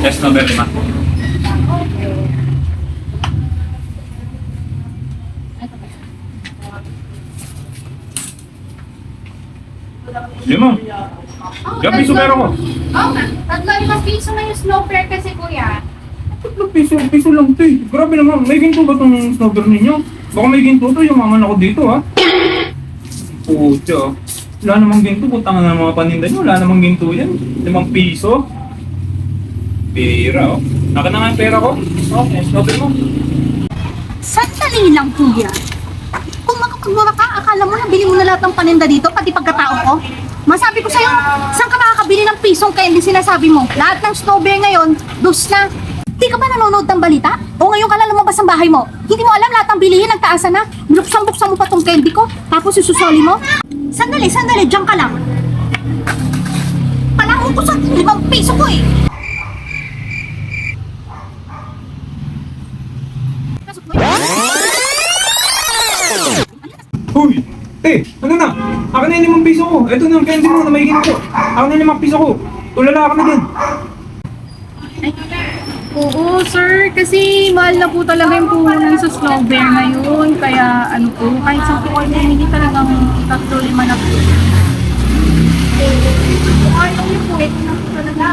Test number 5. Lima. Ilang piso meron ko? Oo nga. 35 piso na yung snow fair kasi kuya. 3 piso lang ito eh. Grabe naman. May ginto ba itong snowbird ninyo? Baka may ginto to, yumaman ako dito ha. Pucha. Wala namang ginto. Putangan ng mga paninda nyo. Wala namang ginto yan. 5 piso. Pira oh. Naka na nga yung pera ko. Okay, snowbird mo. Sandali lang, kuya. Kung makapagmura ka, akala mo na bili mo na lahat ng paninda dito, pati pagkatao ko? Masabi ko sa'yo, saan ka makakabili ng pisong candy sinasabi mo? Lahat ng snowbear ngayon, dus na. Di ka ba nanonood ng balita? O ngayon ka lang lumabas ng bahay mo? Hindi mo alam lahat ng bilihin, nagtaasan na. Buksan-buksan mo pa tong candy ko, tapos isusoli mo? Sandali, diyan ka lang. Palangon ko sa 5 piso ko eh. Uy! Ano na? Akin na yung 5 piso ko. Ito na yung candy mo na may ginto. Akin na yung 5 piso ko. Tulala ka na din. Oo, sir. Kasi mahal na po talaga yung puhunan sa snow bear ngayon. Kaya ano po, kahit sa po kayo hindi talagang 3-5 na po. Kung ayaw niyo po, ito na po talaga.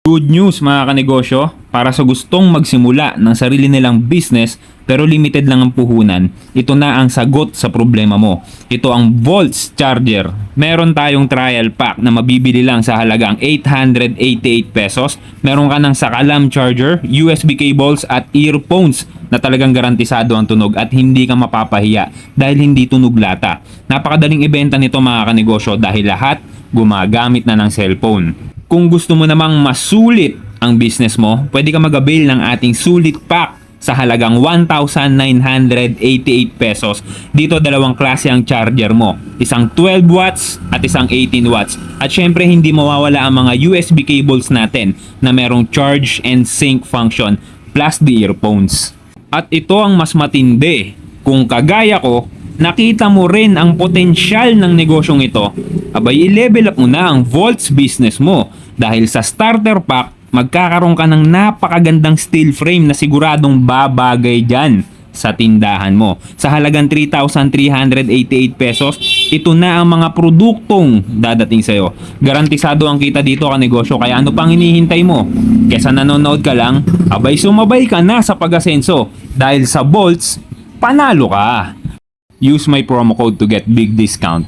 Good news mga kanegosyo, para sa gustong magsimula ng sarili nilang business pero limited lang ang puhunan, ito na ang sagot sa problema mo. Ito ang Volts Charger. Meron tayong trial pack na mabibili lang sa halagang 888 pesos. Meron ka ng sakalam charger, USB cables at earphones na talagang garantisado ang tunog at hindi ka mapapahiya dahil hindi tunog lata. Napakadaling ibenta nito mga kanegosyo dahil lahat gumagamit na ng cellphone. Kung gusto mo namang masulit ang business mo, pwede ka mag-avail ng ating sulit pack sa halagang 1,988 pesos. Dito dalawang klase ang charger mo. Isang 12 watts at isang 18 watts. At syempre hindi mawawala ang mga USB cables natin na merong charge and sync function plus the earphones. At ito ang mas matindi. Kung kagaya ko, nakita mo rin ang potensyal ng negosyong ito, abay i-level up mo na ang Volts business mo dahil sa starter pack magkakaroon ka ng napakagandang steel frame na siguradong babagay dyan sa tindahan mo. Sa halagang 3,388 pesos, ito na ang mga produktong dadating sa'yo. Garantisado ang kita dito ka negosyo, kaya ano pang hinihintay mo? Kesa nanonood ka lang, abay sumabay ka na sa pag-asenso dahil sa Volts, panalo ka! Use my promo code to get big discount.